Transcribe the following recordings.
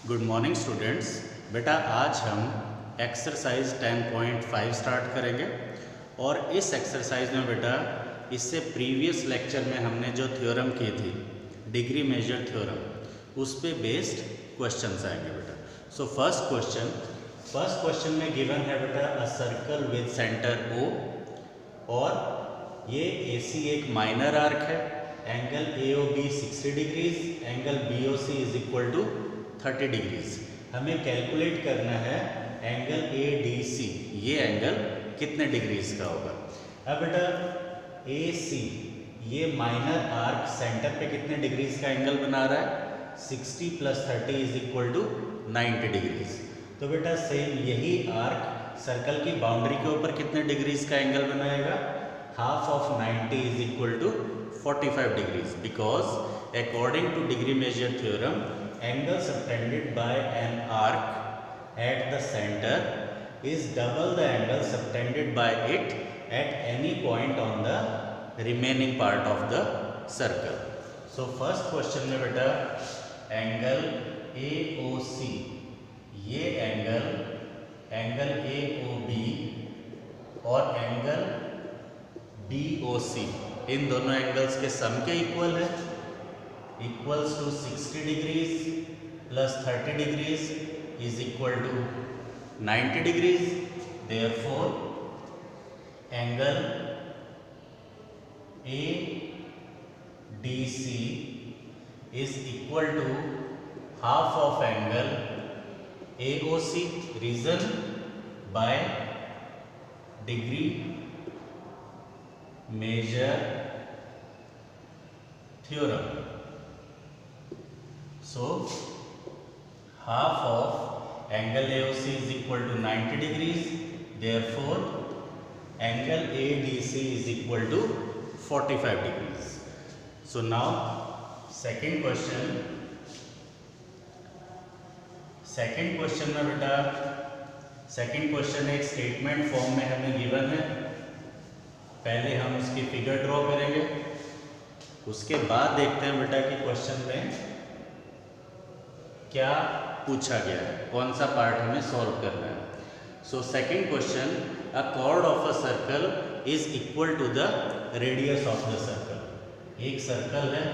Good morning students. बेटा आज हम एक्सरसाइज 10.5 स्टार्ट करेंगे और इस एक्सरसाइज में बेटा इससे प्रीवियस लेक्चर में हमने जो थ्योरम की थी डिग्री मेजर थ्योरम उस पे बेस्ड क्वेश्चंस आएंगे बेटा। सो फर्स्ट क्वेश्चन में गिवन है बेटा a circle with centre O और ये AC एक माइनर आर्क है, angle AOB 60 degrees, angle BOC is equal to 30 degrees. हमें कैलकुलेट करना है एंगल ADC, ये एंगल कितने डिग्रीज का होगा। अब बेटा AC ये माइनर आर्क सेंटर पे कितने डिग्रीज का एंगल बना रहा है, 60 + 30 इज इक्वल टू 90 डिग्रीज। तो बेटा सेम यही आर्क सर्कल की बाउंड्री के ऊपर कितने डिग्रीज का एंगल बनाएगा, half of 90 is equal to 45 degrees, because according to degree measure theorem angle subtended by an arc at the center is double the angle subtended by it at any point on the remaining part of the circle. So first question में बेटा angle AOC, ये angle AOB और angle BOC इन दोनों angles के sum के equal है, equals to 60 degrees plus 30 degrees is equal to 90 degrees. Therefore angle ADC is equal to half of angle AOC। Reason by degree measure theorem. So half of angle AOC is equal to 90 degrees. Therefore, angle ADC is equal to 45 degrees. So now second question में बेटा second question एक statement form में हमें given है। पहले हम उसकी figure draw करेंगे, उसके बाद देखते हैं बेटा कि क्वेश्चन में क्या पूछा गया है, कौन सा पार्ट हमें सॉल्व करना है। So second question, a chord of a circle is equal to the radius of the circle. एक सर्कल है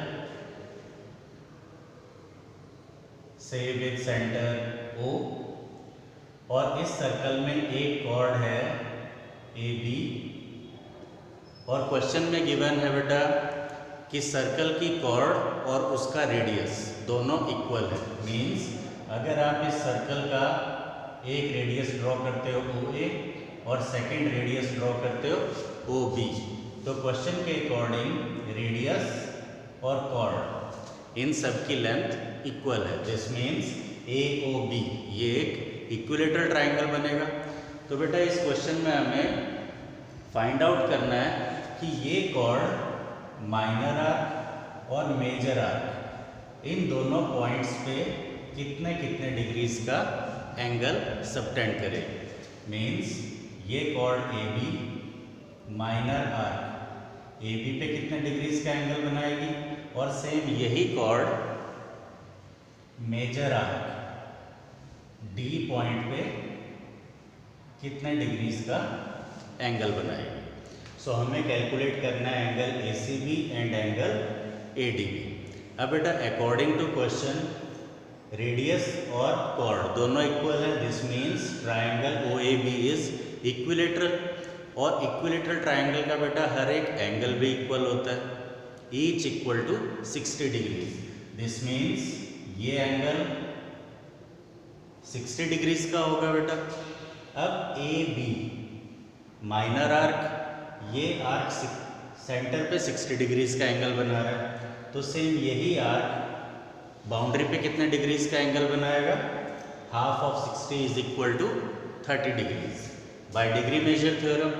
से विद सेंटर O और इस सर्कल में एक कॉर्ड है AB और क्वेश्चन में गिवन है बेटा कि सर्कल की कॉर्ड और उसका रेडियस दोनों इक्वल है। मीन्स अगर आप इस सर्कल का एक रेडियस ड्रॉ करते हो OA और सेकंड रेडियस ड्रॉ करते हो OB, तो क्वेश्चन के अकॉर्डिंग रेडियस और कॉर्ड इन सब की लेंथ इक्वल है। दिस मीन्स AOB ये एक इक्विलेटरल ट्राइंगल बनेगा। तो बेटा इस क्वेश्चन में हमें फाइंड आउट करना है कि ये कॉर्ड माइनर आर्क और मेजर आर्क इन दोनों पॉइंट्स पे कितने कितने डिग्रीज का एंगल सबटेंड करे। मीन्स ये chord AB minor arc AB पे कितने डिग्रीज का एंगल बनाएगी और सेम यही chord major arc D point पे कितने डिग्रीज का एंगल बनाएगी। सो हमें कैलकुलेट करना है angle ACB and angle ADB। अब बेटा अकॉर्डिंग टू क्वेश्चन रेडियस और कॉर्ड दोनों इक्वल है। This means triangle OAB is equilateral और इक्विलेटरल ट्राइंगल का बेटा हर एक एंगल भी इक्वल होता है, each equal to 60 degrees. This means ये एंगल 60 डिग्रीज का होगा बेटा। अब AB माइनर आर्क, ये आर्क सेंटर पे 60 डिग्रीज का एंगल बना रहा है, तो सेम यही आर्क बाउंड्री पे कितने डिग्रीज का एंगल बनाएगा, half of 60 is equal to 30 degrees by degree measure theorem.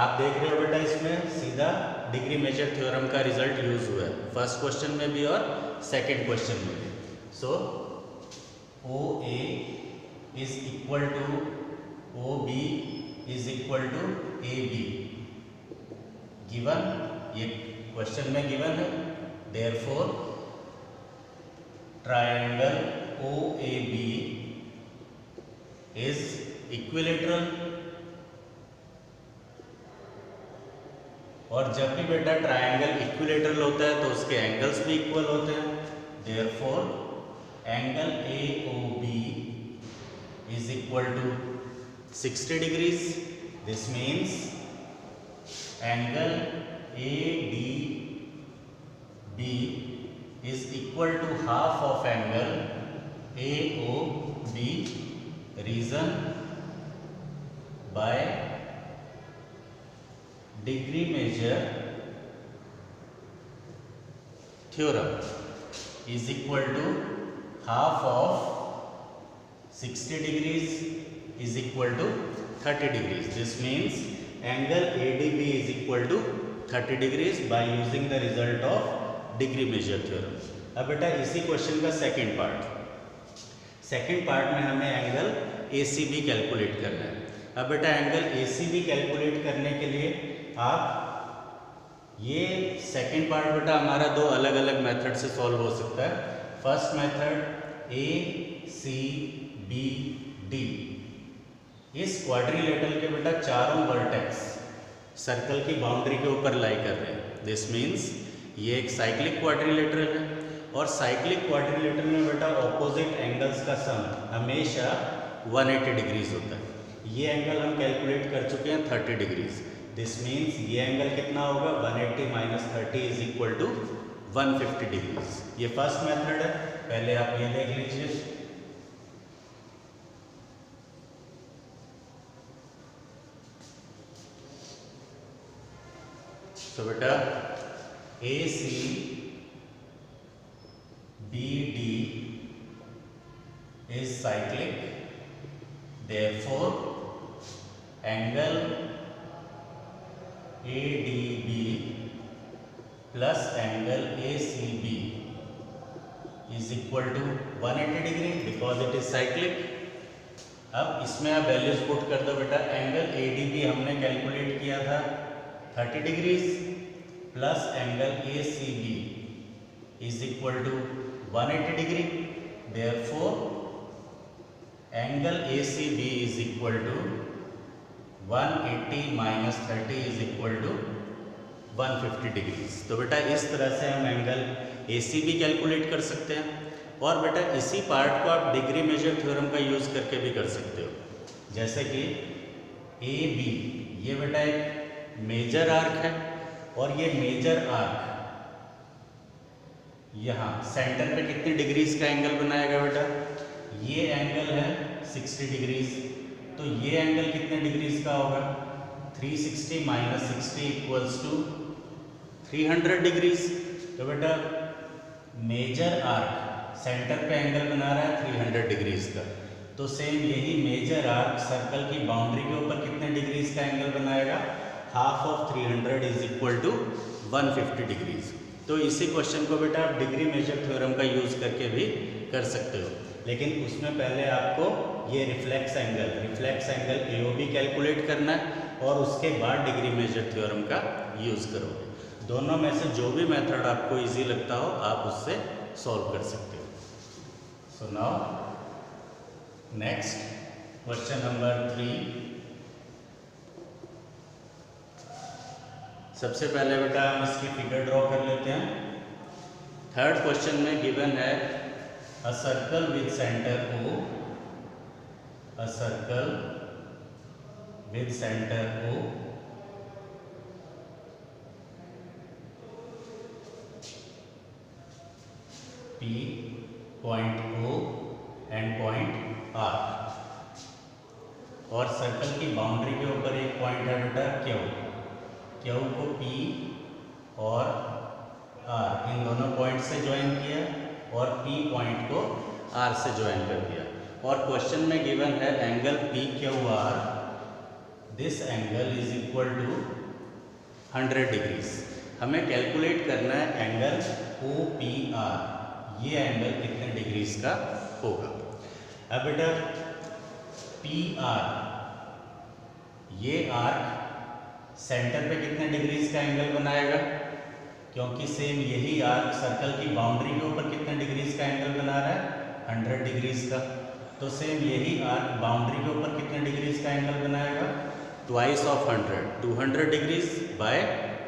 आप देख रहे हो बेटा इसमें सीधा डिग्री मेजर थ्योरम का रिजल्ट यूज हुआ है, फर्स्ट क्वेश्चन में भी और सेकेंड क्वेश्चन में भी। So OA is equal to OB is equal to AB given, ये क्वेश्चन में गिवन है। Therefore triangle OAB is equilateral। और जब भी बेटा ट्रायंगल इक्विलेटरल होता है तो उसके एंगल्स भी इक्वल होते हैं। Therefore angle AOB is equal to 60 degrees। This means angle ADB is equal to half of angle AOB। Reason by degree measure theorem is equal to half of 60 degrees is equal to 30 degrees। This means angle ADB is equal to 30 degrees by using the result of degree measure theorem। अब बेटा इसी question का second part में हमें angle ACB calculate करना है। अब बेटा एंगल ACB कैलकुलेट करने के लिए आप ये सेकंड पार्ट बेटा हमारा दो अलग अलग मेथड से सॉल्व हो सकता है। फर्स्ट मेथड ACBD, इस क्वाड्रिलेटरल के बेटा चारों वर्टेक्स सर्कल की बाउंड्री के ऊपर लाई कर रहे हैं। दिस मीन्स ये एक साइक्लिक क्वाड्रिलेटरल है और साइक्लिक क्वाड्रिलेटरल में बेटा ऑपोजिट एंगल्स का सम हमेशा 180 डिग्रीज होता है। ये एंगल हम कैलकुलेट कर चुके हैं 30 डिग्रीज। दिस मीन्स ये एंगल कितना होगा 180 minus 30 is equal to 150 degrees. ये फर्स्ट मेथड है, पहले आप ये देख लीजिए। तो बेटा ACBD is cyclic, therefore angle ADB plus angle ACB is equal to 180 degree because it is cyclic। अब इसमें आप वैल्यूज पुट कर दो बेटा। एंगल ADB हमने कैलकुलेट किया था 30 degrees plus angle ACB is equal to 180 degree। Therefore angle ACB is equal to 180 minus 30 is equal to 150 degrees। तो बेटा इस तरह से हम एंगल ACB कैलकुलेट कर सकते हैं। और बेटा इसी पार्ट को आप डिग्री मेजर थ्योरम का यूज़ करके भी कर सकते हो। जैसे कि AB ये बेटा एक मेजर आर्क है और ये मेजर आर्क यहाँ सेंटर पे कितनी डिग्रीज का एंगल बनाएगा बेटा? ये एंगल है 60 डिग्रीज, तो ये एंगल कितने डिग्रीज का होगा? 360 माइनस 60 इक्वल्स टू 300 डिग्रीज। तो बेटा मेजर आर्क सेंटर पे एंगल बना रहा है 300 डिग्रीज का, तो सेम यही मेजर आर्क सर्कल की बाउंड्री के ऊपर कितने डिग्रीज का एंगल बनाएगा? Half of 300 is equal to 150 degrees. तो इसी क्वेश्चन को बेटा आप डिग्री मेजर थ्योरम का यूज़ करके भी कर सकते हो, लेकिन उसमें पहले आपको ये रिफ्लेक्स एंगल AOB कैलकुलेट करना है और उसके बाद डिग्री मेजर थ्योरम का यूज़ करोगे। दोनों में से जो भी मेथड आपको इजी लगता हो आप उससे सॉल्व कर सकते हो। So now next question number 3। सबसे पहले बेटा हम इसकी फिगर ड्रॉ कर लेते हैं। थर्ड क्वेश्चन में गिवन है अ circle with centre O, a circle with centre O P, point O and point R, और सर्कल की बाउंड्री के ऊपर एक पॉइंट है बेटा Q को P और R इन दोनों पॉइंट से ज्वाइन किया और P पॉइंट को R से ज्वाइन कर दिया। और क्वेश्चन में गिवन है angle PQR, this angle is equal to 100 degrees. हमें कैलकुलेट करना है एंगल OPR, ये एंगल कितने डिग्रीज का होगा। अब बेटा PR ये आर्क सेंटर पे कितने डिग्रीज का एंगल बनाएगा? क्योंकि सेम यही आर्क सर्कल की बाउंड्री के ऊपर कितने डिग्रीज का एंगल बना रहा है, 100 डिग्रीज का। तो सेम यही आर्क बाउंड्री के ऊपर कितने डिग्रीज का एंगल बनाएगा, twice of 100, 200 degrees by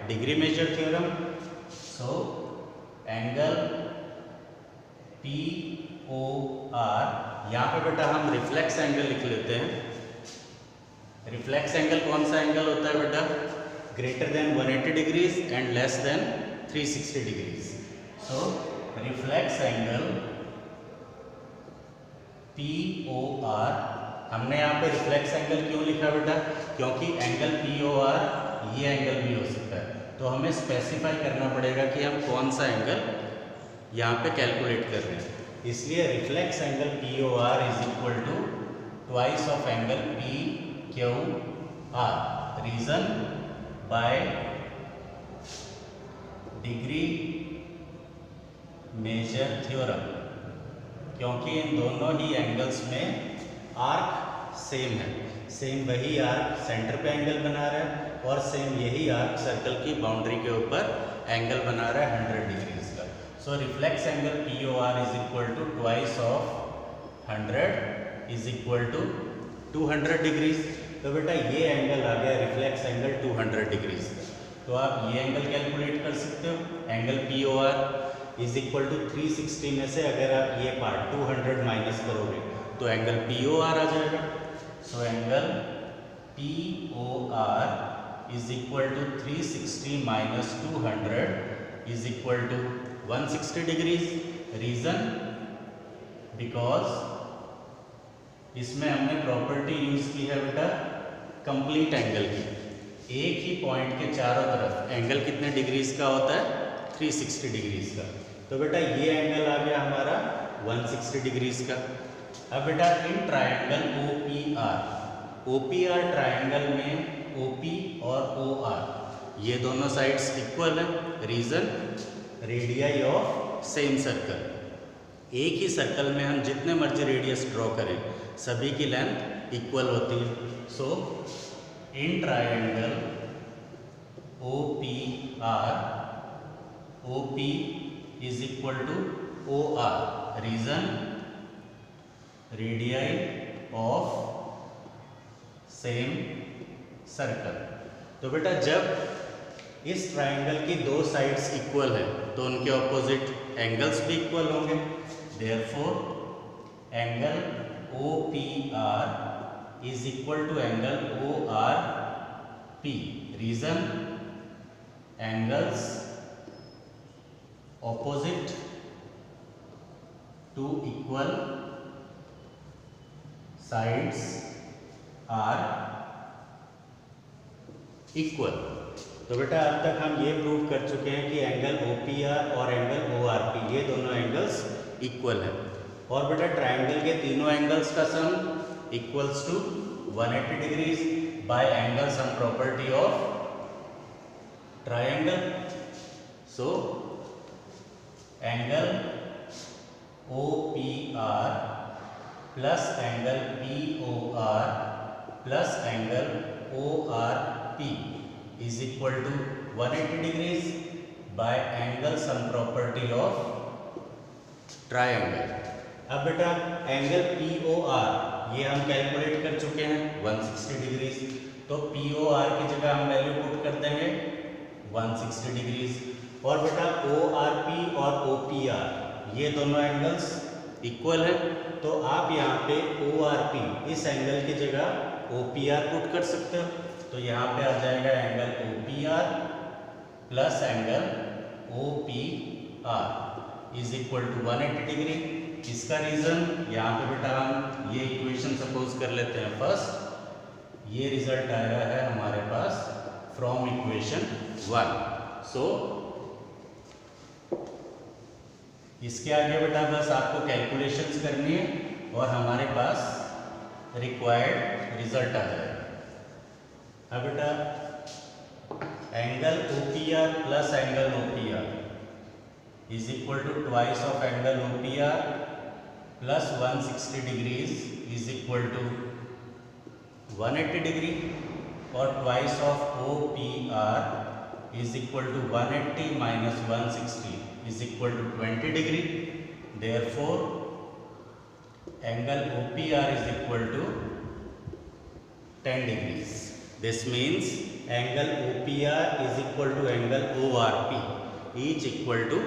degree measure theorem. So angle POR, यहाँ पे बेटा हम रिफ्लेक्स एंगल लिख लेते हैं। रिफ्लेक्स एंगल कौन सा एंगल होता है बेटा, greater than 180 degrees and less than 360 degrees. So reflex angle POR, हमने यहाँ पे रिफ्लेक्स एंगल क्यों लिखा बेटा, क्योंकि एंगल POR ये एंगल भी हो सकता है। तो हमें स्पेसिफाई करना पड़ेगा कि हम कौन सा एंगल यहाँ पे कैलकुलेट कर रहे हैं। इसलिए reflex angle POR is equal to twice of angle PQR। Reason by degree measure theorem, क्योंकि इन दोनों ही एंगल्स में आर्क सेम है। सेम वही आर्क सेंटर पे एंगल बना रहा है और सेम यही आर्क सर्कल की बाउंड्री के ऊपर एंगल बना रहा है 100 डिग्रीज का। So reflex angle POR is equal to twice of 100 is equal to 200 degrees. तो बेटा ये एंगल आ गया रिफ्लेक्स एंगल 200 डिग्रीज का। तो आप ये एंगल कैलकुलेट कर सकते हो, angle POR is equal to 360 में से अगर आप ये पार्ट 200 माइनस करोगे तो एंगल POR आ जाएगा। So angle POR is equal to 360 minus 200 is equal to 160 degrees. Reason because इसमें हमने प्रॉपर्टी यूज की है बेटा कंप्लीट एंगल की। एक ही पॉइंट के चारों तरफ एंगल कितने डिग्रीज का होता है, 360 डिग्रीज का। तो बेटा ये एंगल आ गया हमारा 160 डिग्रीज का। अब बेटा इन ट्रायंगल OPR ट्रायंगल में OP और OR ये दोनों साइड्स इक्वल है। Reason radii of same circle. एक ही सर्कल में हम जितने मर्जी रेडियस ड्रॉ करें सभी की लेंथ इक्वल होती है। So in triangle OPR OP is equal to OR। Reason radii of same circle. तो बेटा जब इस ट्रायंगल की दो साइड्स इक्वल है तो उनके ऑपोजिट एंगल्स भी इक्वल होंगे। Therefore angle OPR is equal to angle ORP। Reason angles opposite to equal sides are equal. तो बेटा अब तक हम ये प्रूव कर चुके हैं कि एंगल OPR और एंगल ORP ये दोनों एंगल्स इक्वल है। और बेटा ट्रायंगल के तीनों एंगल्स का sum equals to 180 degrees by angle sum property of triangle. So angle OPR plus angle POR plus angle ORP is equal to 180 degrees by angle sum property of triangle. अब बेटा angle POR ये हम calculate कर चुके हैं 160 degrees. तो POR की जगह हम वैल्यू पुट कर देंगे 160 डिग्रीज। और बेटा ORP और OPR ये दोनों एंगल्स इक्वल है। तो आप यहाँ पे ORP इस एंगल की जगह OPR पुट कर सकते हो। तो यहाँ पे आ जाएगा angle OPR plus angle OPR is equal to 180 degree. इसका रीजन यहाँ पे बेटा हम ये इक्वेशन सपोज कर लेते हैं फर्स्ट। ये रिजल्ट आया है हमारे पास फ्रॉम इक्वेशन 1। सो इसके आगे बेटा बस आपको कैलकुलेशंस करनी है और हमारे पास रिक्वायर्ड रिजल्ट आ जाएगा। अब बेटा angle OPR plus angle OPR is equal to twice of angle OPR plus 160 degrees is equal to 180 degree और twice of OPR is equal to 180 minus 160 is equal to 20 degree. Therefore, angle OPR is equal to 10 degrees. This means angle OPR is equal to angle ORP, each equal to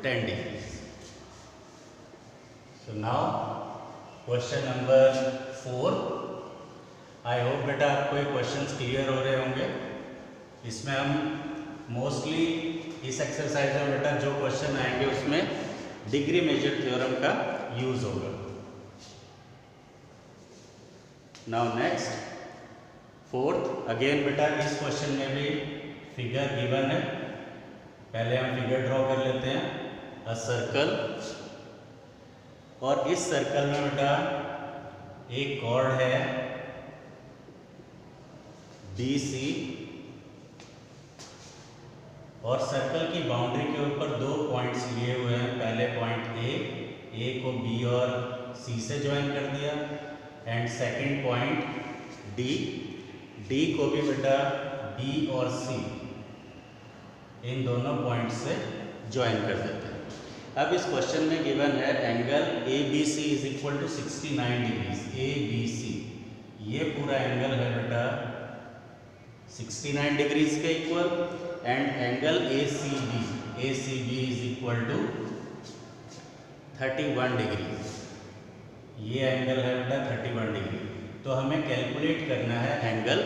10 degrees. So now question number 4. I hope बेटा आपको ये questions clear हो रहे होंगे. इसमें हम mostly इस exercise में बेटा जो क्वेश्चन आएंगे उसमें डिग्री मेजर थ्योरम का यूज होगा. Now next 4th. अगेन बेटा इस क्वेश्चन में भी फिगर गिवन है. पहले हम फिगर ड्रॉ कर लेते हैं. अ सर्कल, और इस सर्कल में बेटा एक कॉर्ड है BC, और सर्कल की बाउंड्री के ऊपर दो पॉइंट्स लिए हुए हैं. पहले पॉइंट A को B और C से ज्वाइन कर दिया, एंड सेकंड पॉइंट D को भी बेटा B और C इन दोनों पॉइंट से ज्वाइन कर देते हैं. अब इस क्वेश्चन में गिवन है angle ABC is equal to 69 degrees. ABC ये पूरा एंगल है बेटा 69 डिग्रीज के equal, and angle ACB is equal to 31 degree. ये एंगल है बेटा 31 डिग्री. तो हमें कैलकुलेट करना है एंगल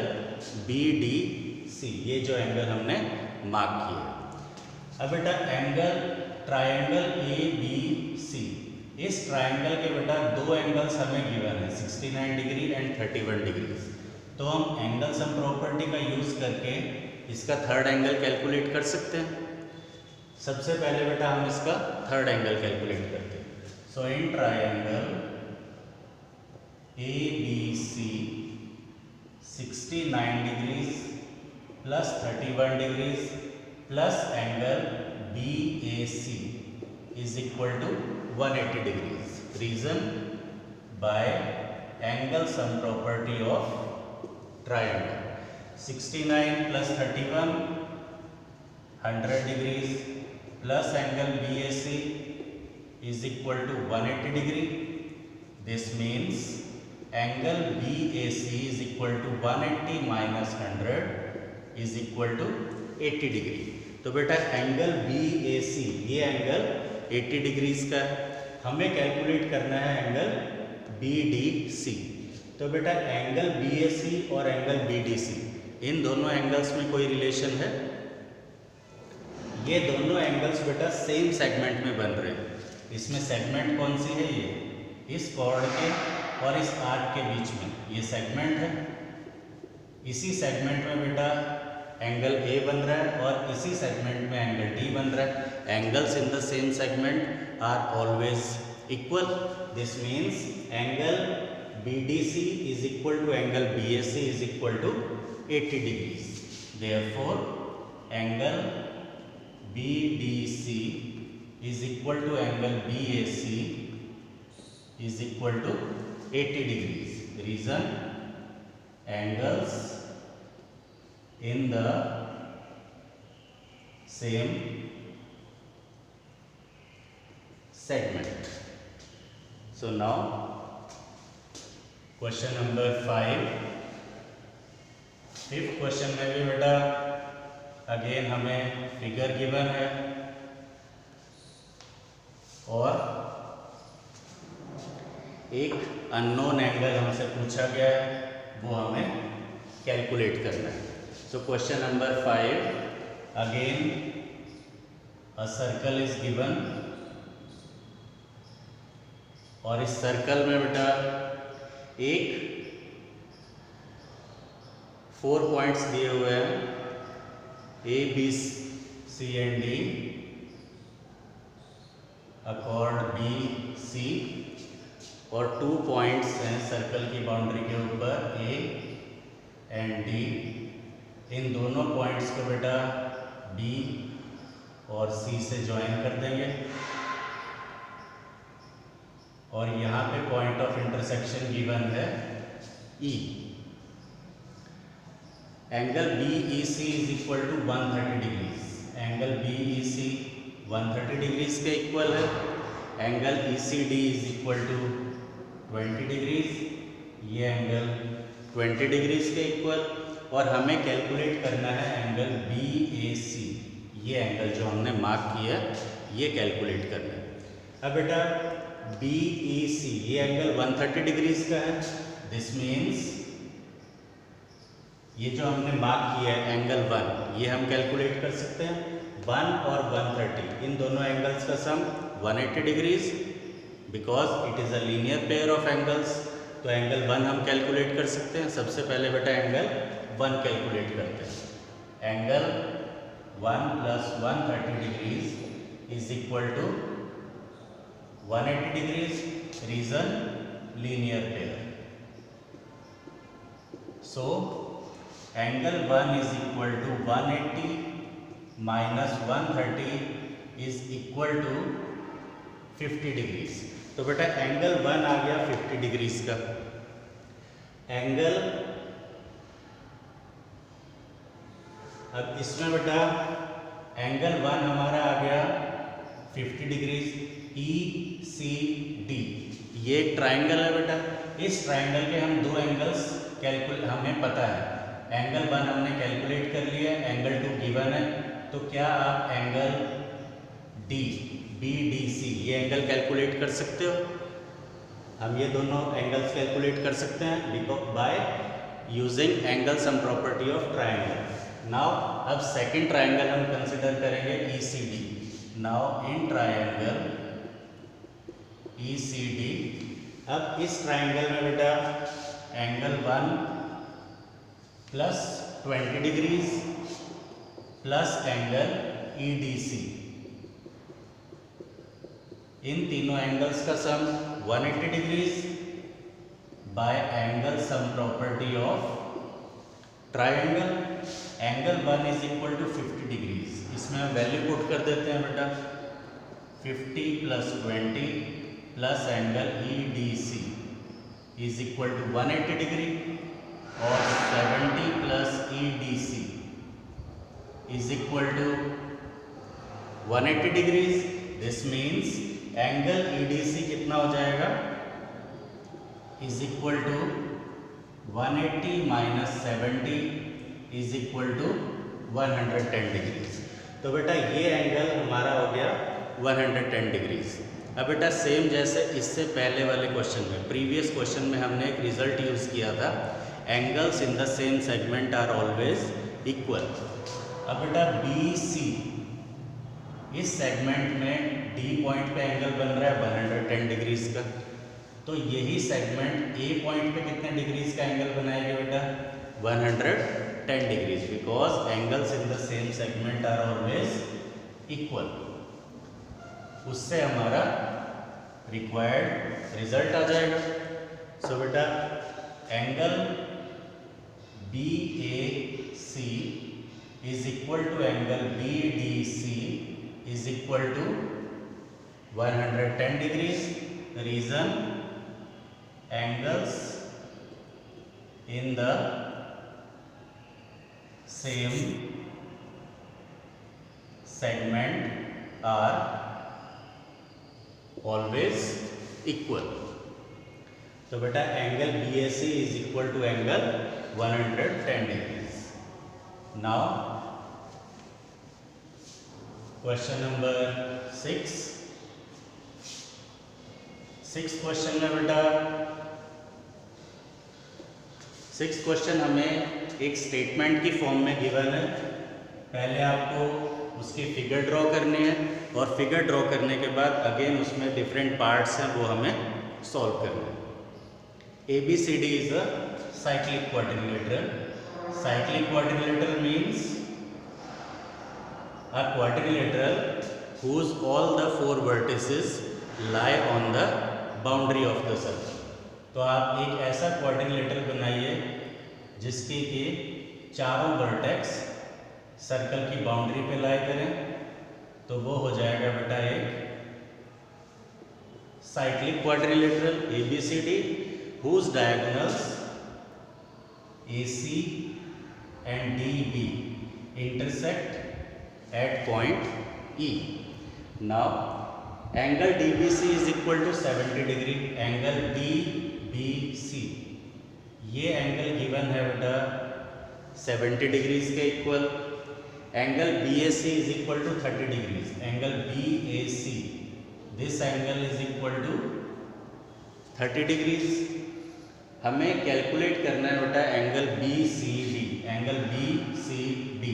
BDC, ये जो एंगल हमने मार्क किया. अब बेटा एंगल ट्रायंगल ABC, इस ट्रायंगल के बेटा दो एंगल्स हमें गिवन है 69 डिग्री एंड 31 डिग्री. तो हम एंगल सम प्रॉपर्टी का यूज करके इसका थर्ड एंगल कैलकुलेट कर सकते हैं. सबसे पहले बेटा हम इसका थर्ड एंगल कैलकुलेट करते हैं. So in triangle ABC 69 degrees plus 31 degrees plus angle BAC is equal to 180 degrees. Reason by angle sum property of triangle. 69 plus 31 100 degrees plus angle BAC is equal to 180 degree. This means angle BAC is equal to 180 minus 100 is equal to 80 degree. तो बेटा angle BAC ये angle 80 degrees का है. हमें calculate करना है angle BDC. तो बेटा एंगल BAC और एंगल BDC इन दोनों एंगल्स में कोई रिलेशन है? ये दोनों एंगल्स बेटा सेम सेगमेंट में बन रहे हैं. इसमें सेगमेंट कौन सी है? ये इस कॉर्ड के और इस आर्क के बीच में ये सेगमेंट है. इसी सेगमेंट में बेटा एंगल A बन रहा है और इसी सेगमेंट में एंगल D बन रहा है. Angles in the same segment are always equal. This means angle BDC is equal to angle BAC is equal to 80 degrees. Therefore, angle BDC is equal to angle BAC is equal to 80 degrees. Reason, angles in the same segment. So now question number 5. Fifth question में भी बेटा again हमें figure given है और एक unknown angle हमसे पूछा गया है, वो हमें कैलकुलेट करना है. So question number 5. Again a circle is given, और इस सर्कल में बेटा एक 4 पॉइंट्स दिए हुए हैं A, B, C and D. Accord B, C और 2 पॉइंट्स हैं सर्कल की बाउंड्री के ऊपर A एंड D. इन दोनों पॉइंट्स को बेटा B और C से ज्वाइन कर देंगे, और यहाँ पे पॉइंट ऑफ इंटरसेक्शन गिवन है E. Angle B E C is equal to 130 degrees, angle B E C 130 degrees के इक्वल है। Angle E C D is equal to 20 degrees, ये एंगल 20 डिग्रीज के इक्वल। और हमें कैलकुलेट करना है angle B A सी, ये एंगल जो हमने मार्क किया ये कैलकुलेट करना है। अब बेटा बी ई सी ये एंगल 130 डिग्रीज का है, दिस मीन्स ये जो हमने मार्क किया है एंगल 1, ये हम कैलकुलेट कर सकते हैं। 1 और 130 इन दोनों एंगल्स का sum 180 degrees, because it is a linear pair of angles. तो एंगल 1 हम कैलकुलेट कर सकते हैं। सबसे पहले बेटा एंगल 1 कैलकुलेट करते हैं। Angle 1 plus 130 degrees is equal to 180 degrees, reason linear pair. So angle 1 is equal to 180 minus 130 is equal to 50 degrees. तो बेटा एंगल 1 आ गया 50 डिग्रीज का। एंगल अब इसमें बेटा एंगल 1 हमारा आ गया 50 डिग्रीज, ई सी डी ये एक ट्राइंगल है बेटा। इस ट्राइंगल के हम दो एंगल्स हमें पता है। एंगल 1 हमने कैलकुलेट कर लिया, एंगल 2 गिवन है। तो क्या आप angle D B D C ये एंगल कैलकुलेट कर सकते हो? हम ये दोनों एंगल्स कैलकुलेट कर सकते हैं by using angle sum property of triangle. Now अब सेकंड ट्राइंगल हम कंसिडर करेंगे E C D. Now in triangle E C D, अब इस ट्राइंगल में बेटा angle 1 plus 20 degrees plus angle E D C, इन तीनों एंगल्स का sum 180 degrees by angle sum property of triangle. Angle 1 is equal to 50 degrees, इसमें हम वैल्यू पुट कर देते हैं बेटा 50 plus 20 plus angle E D C is equal to 180 degree, और 70 plus E D C is equal to 180 degrees. This means angle E D C कितना हो जाएगा, is equal to 180 minus 70 is equal to 110 degrees. तो बेटा ये angle हमारा हो गया 110 डिग्रीज। अब बेटा सेम जैसे इससे पहले वाले क्वेश्चन में, प्रीवियस क्वेश्चन में हमने एक रिजल्ट यूज़ किया था, angles in the same segment are always equal. अब बेटा बी सी, इस सेगमेंट में डी पॉइंट पे एंगल बन रहा है 110 डिग्रीज का। तो यही सेगमेंट ए पॉइंट पे कितने डिग्रीज का एंगल बनाएगा बेटा 110 degrees, because angles in the same segment are always equal. उससे हमारा रिक्वायर्ड रिजल्ट आ जाएगा। सो बेटा angle B A C is equal to angle B D C is equal to 110 degrees. Reason angles in the same segment are always equal. तो बेटा angle BAC is equal to angle 110 degrees. Now question number 6 question में बेटा 6 question हमें एक statement की form में given है। पहले आपको उसकी फिगर ड्रॉ करनी है, और फिगर ड्रॉ करने के बाद अगेन उसमें डिफरेंट पार्ट्स हैं वो हमें सॉल्व करना है। ABCD is a cyclic quadrilateral. Cyclic quadrilateral means a quadrilateral whose all the 4 vertices lie on the boundary of the circle। तो आप एक ऐसा क्वाड्रिलेटरल बनाइए जिसके कि चारों वर्टेक्स सर्कल की बाउंड्री पे लाई करें, तो वो हो जाएगा बेटा एक cyclic quadrilateral ABCD whose diagonals AC and DB intersect at point E. Now angle DBC is equal to 70 degree. Angle DBC ये एंगल गिवन है बेटा 70 डिग्रीज के equal. Angle BAC is equal to 30 degrees. Angle BAC this angle is equal to 30 degrees. हमें calculate करना है बेटा angle BCD. Angle BCD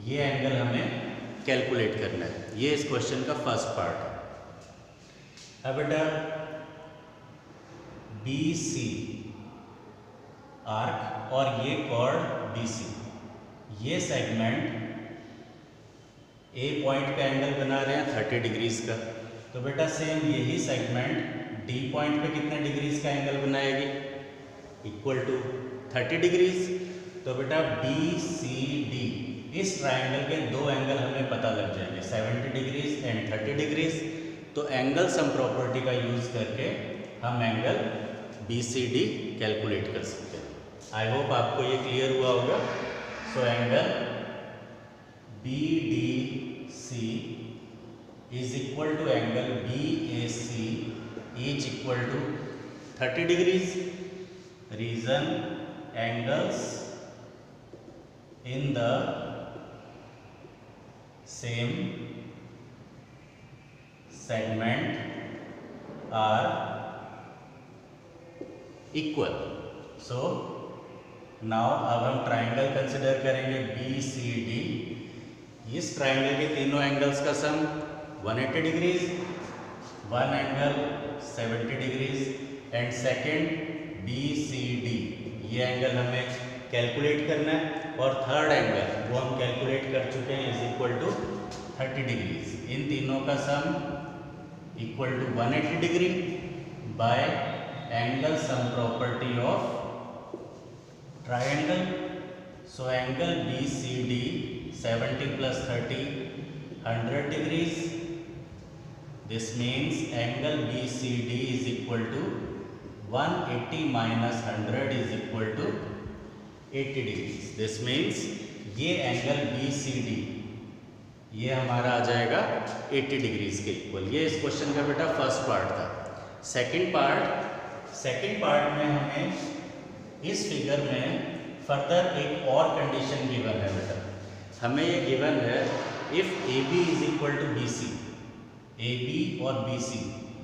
ये angle हमें कैलकुलेट करना है. ये इस क्वेश्चन का फर्स्ट पार्ट है. अब बेटा BC आर्क और ये कॉर्ड BC, ये सेगमेंट A पॉइंट पे एंगल बना रहे हैं 30 डिग्रीज का. तो बेटा सेम यही सेगमेंट D पॉइंट पे कितने डिग्रीज का एंगल बनाएगी? Equal to 30 degrees. तो बेटा BCD इस ट्रायंगल के दो एंगल हमें पता लग जाएंगे 70 डिग्रीज एंड 30 डिग्रीज. तो एंगल सम प्रॉपर्टी का यूज करके हम एंगल BCD कैलकुलेट कर सकते हैं. आई होप आपको ये क्लियर हुआ होगा. So angle BDC is equal to angle BAC is equal to 30 degrees. Reason angles in the same segment are equal. So now अब हम ट्राइंगल कंसिडर करेंगे BCD. इस ट्राइंगल के तीनों एंगल्स का sum 180 degrees, one angle 70 degrees and second BCD ये angle हमें calculate करना है. और थर्ड एंगल वो हम कैलकुलेट कर चुके हैं इज इक्वल टू 30 डिग्रीज. इन तीनों का sum equal to 180 degree by angle sum property of triangle. So angle BCD 70 plus 30 100 degrees. This means angle BCD is equal to 180 minus 100 is equal to 80 degrees. This means ये angle BCD ये हमारा आ जाएगा 80 degrees के equal. ये इस question का बेटा first part था. सेकंड पार्ट में हमें इस फिगर में फर्दर एक और कंडीशन गिवन है बेटा. हमें ये गिवन है if AB is equal to BC. AB और BC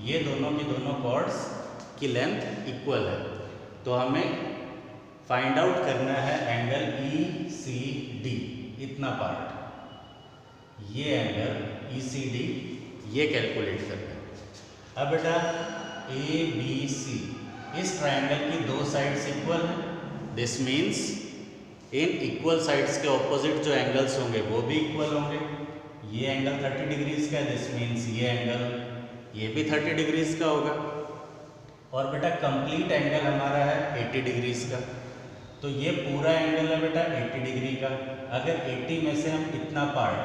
ये दोनों के दोनों कॉर्ड्स की लेंथ इक्वल है. तो हमें फाइंड आउट करना है एंगल ECD. इतना पार्ट ये एंगल ECD ये कैलकुलेट करना है. अब बेटा ABC इस ट्राइंगल की दो साइड्स इक्वल हैं. This means in equal sides के ऑपोजिट जो एंगल्स होंगे वो भी इक्वल होंगे. ये एंगल 30 डिग्रीज का है. दिस मीन्स ये एंगल ये भी 30 डिग्रीज का होगा. और बेटा कंप्लीट एंगल हमारा है 80 डिग्रीज का. तो ये पूरा एंगल है बेटा 80 डिग्री का. अगर 80 में से हम इतना पार्ट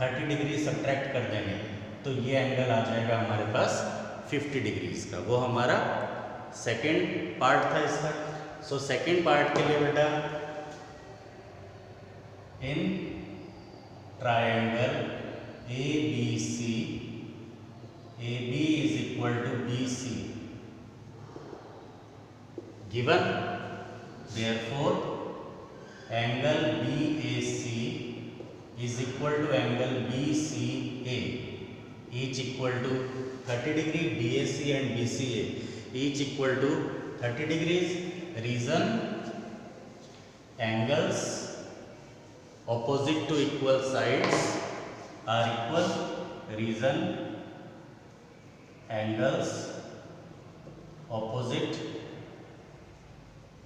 30 डिग्री सब्ट्रैक्ट कर देंगे तो ये एंगल आ जाएगा हमारे पास 50 डिग्रीज का. वो हमारा सेकेंड पार्ट था इसका. सो सेकेंड पार्ट के लिए बेटा इन triangle ABC AB is equal to BC given, therefore angle BAC is equal to angle BCA each equal to 30 degree. BAC and BCA each equal to 30 degrees. Reason angles opposite to equal sides are equal. Reason angles opposite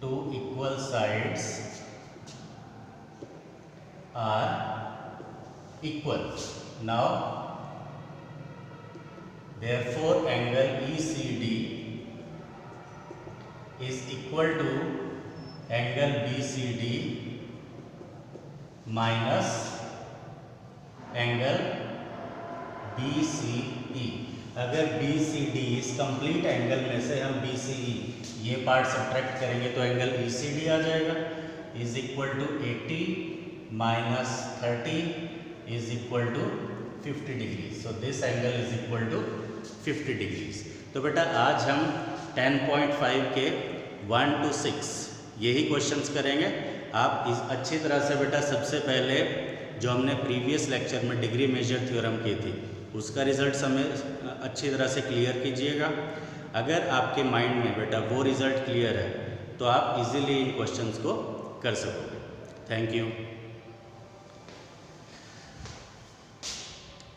to equal sides are equal. Now therefore angle ECD is equal to angle BCD minus angle BCE. अगर BCD इस complete angle में से हम BCE ये part subtract करेंगे तो angle ECD आ जाएगा. Is equal to 80 minus 30 is equal to 50 degree. So this angle is equal to 50 degrees. तो बेटा आज हम 10.5 के 1 to 6 यही क्वेश्चंस करेंगे। आप इस अच्छी तरह से बेटा सबसे पहले जो हमने प्रीवियस लेक्चर में डिग्री मेजर थ्योरम की थी उसका रिजल्ट हमें अच्छी तरह से क्लियर कीजिएगा। अगर आपके माइंड में बेटा वो रिजल्ट क्लियर है तो आप इजीली इन क्वेश्चंस को कर सकोगे। Thank you.